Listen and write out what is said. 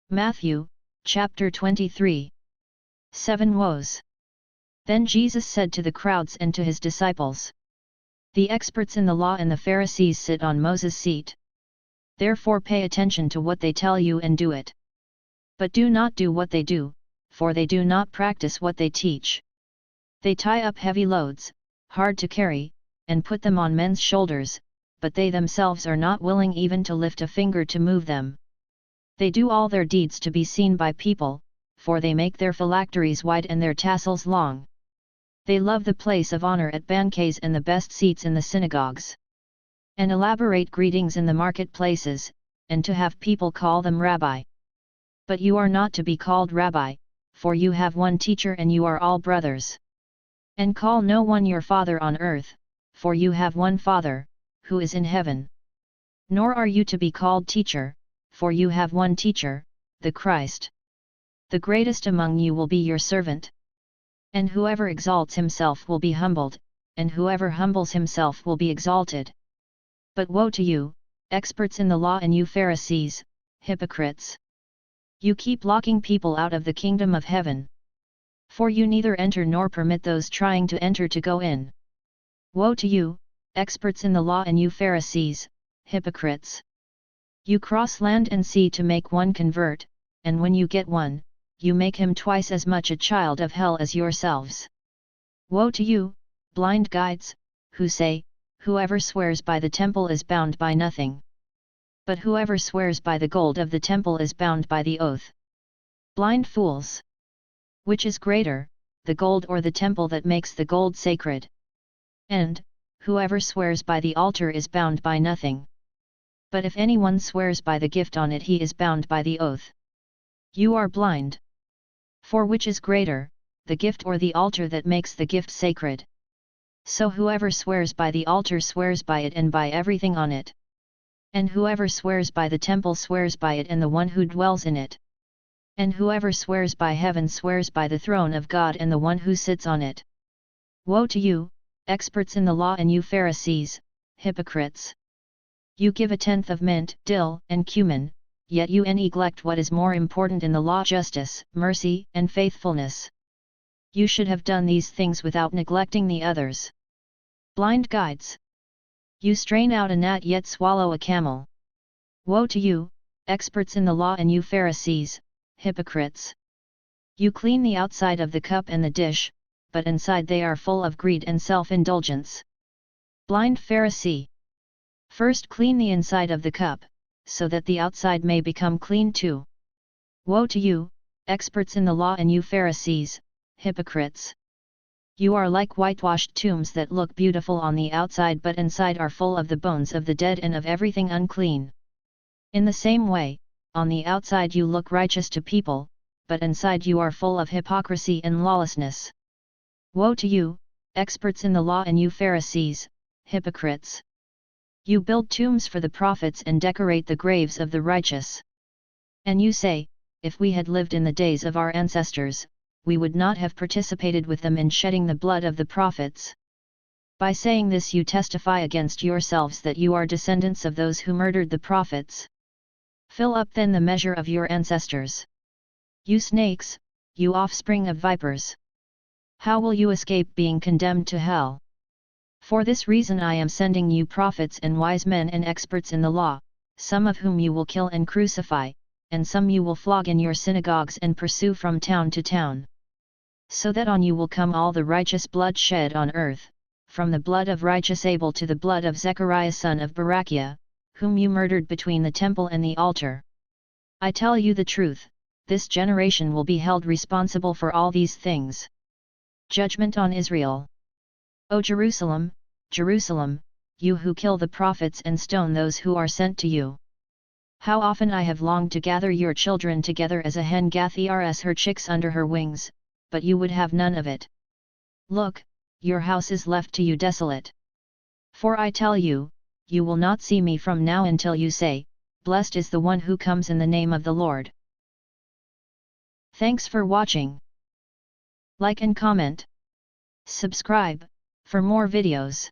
Matthew, chapter 23. 7 Woes. Then Jesus said to the crowds and to his disciples, "The experts in the law and the Pharisees sit on Moses' seat. Therefore pay attention to what they tell you and do it. But do not do what they do, for they do not practice what they teach. They tie up heavy loads, hard to carry, and put them on men's shoulders, but they themselves are not willing even to lift a finger to move them. They do all their deeds to be seen by people, for they make their phylacteries wide and their tassels long. They love the place of honor at banquets and the best seats in the synagogues, and elaborate greetings in the marketplaces, and to have people call them Rabbi. But you are not to be called Rabbi, for you have one teacher and you are all brothers. And call no one your father on earth, for you have one Father, who is in heaven. Nor are you to be called teacher, for you have one teacher, the Christ. The greatest among you will be your servant. And whoever exalts himself will be humbled, and whoever humbles himself will be exalted. But woe to you, experts in the law and you Pharisees, hypocrites! You keep locking people out of the kingdom of heaven. For you neither enter nor permit those trying to enter to go in. Woe to you, experts in the law and you Pharisees, hypocrites! You cross land and sea to make one convert, and when you get one, you make him twice as much a child of hell as yourselves. Woe to you, blind guides, who say, whoever swears by the temple is bound by nothing. But whoever swears by the gold of the temple is bound by the oath. Blind fools! Which is greater, the gold or the temple that makes the gold sacred? And, whoever swears by the altar is bound by nothing. But if anyone swears by the gift on it he is bound by the oath. You are blind. For which is greater, the gift or the altar that makes the gift sacred? So whoever swears by the altar swears by it and by everything on it. And whoever swears by the temple swears by it and the one who dwells in it. And whoever swears by heaven swears by the throne of God and the one who sits on it. Woe to you, experts in the law and you Pharisees, hypocrites! You give a tenth of mint, dill, and cumin, yet you neglect what is more important in the law: justice, mercy, and faithfulness. You should have done these things without neglecting the others. Blind guides! You strain out a gnat yet swallow a camel. Woe to you, experts in the law and you Pharisees, hypocrites! You clean the outside of the cup and the dish, but inside they are full of greed and self-indulgence. Blind Pharisee! First clean the inside of the cup, so that the outside may become clean too. Woe to you, experts in the law and you Pharisees, hypocrites! You are like whitewashed tombs that look beautiful on the outside but inside are full of the bones of the dead and of everything unclean. In the same way, on the outside you look righteous to people, but inside you are full of hypocrisy and lawlessness. Woe to you, experts in the law and you Pharisees, hypocrites! You build tombs for the prophets and decorate the graves of the righteous. And you say, if we had lived in the days of our ancestors, we would not have participated with them in shedding the blood of the prophets. By saying this you testify against yourselves that you are descendants of those who murdered the prophets. Fill up then the measure of your ancestors. You snakes, you offspring of vipers! How will you escape being condemned to hell? For this reason I am sending you prophets and wise men and experts in the law, some of whom you will kill and crucify, and some you will flog in your synagogues and pursue from town to town. So that on you will come all the righteous blood shed on earth, from the blood of righteous Abel to the blood of Zechariah son of Barachiah, whom you murdered between the temple and the altar. I tell you the truth, this generation will be held responsible for all these things. Judgment on Israel. O Jerusalem, Jerusalem, you who kill the prophets and stone those who are sent to you! How often I have longed to gather your children together as a hen gathers her chicks under her wings, but you would have none of it. Look, your house is left to you desolate. For I tell you, you will not see me from now until you say, blessed is the one who comes in the name of the Lord. Thanks for watching. Like and comment. Subscribe for more videos.